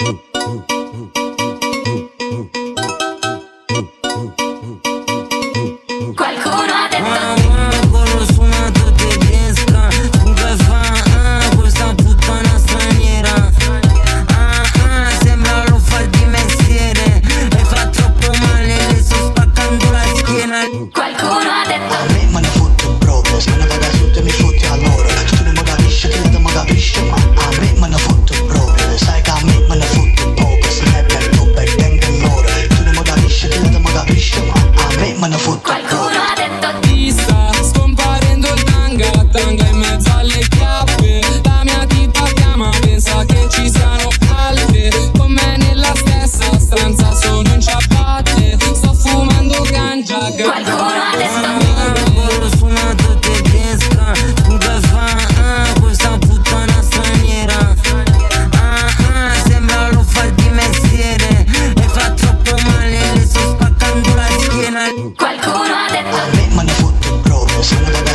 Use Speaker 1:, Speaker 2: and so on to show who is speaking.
Speaker 1: Qualcuno ha detto
Speaker 2: con lo suonato tedesca, tu che fa questa puttana straniera. Sembra lo fa di mestiere e fa troppo male, le sto spaccando la schiena.
Speaker 1: Qualcuno ha detto
Speaker 3: A me ne fotte proprio, se me ne paga tutto mi fotti allora. Tu non mi capisci, che non mi capisci, ma a me ne fotte proprio. Sai che a me ne fotte poco, se ne per tu per tengo l'ora. Tu non mi capisci, che non mi capisci, ma a me ne fotte
Speaker 1: Qualcuno
Speaker 3: proprio.
Speaker 1: ha detto
Speaker 4: Ti sta scomparendo il tanga in mezzo alle chiappe. La mia tipa chiama, pensa che ci siano altre con me nella stessa stanza, sono in ciabatte, sto fumando ganja.
Speaker 1: Qualcuno ha detto
Speaker 2: Con lo suonato tedesca, tu che fa questa puttana straniera. Sembra lo fa di mestiere e fa troppo male, le sto spaccando la schiena.
Speaker 1: Qualcuno ha detto
Speaker 3: A me ne fotte proprio, se me ne paga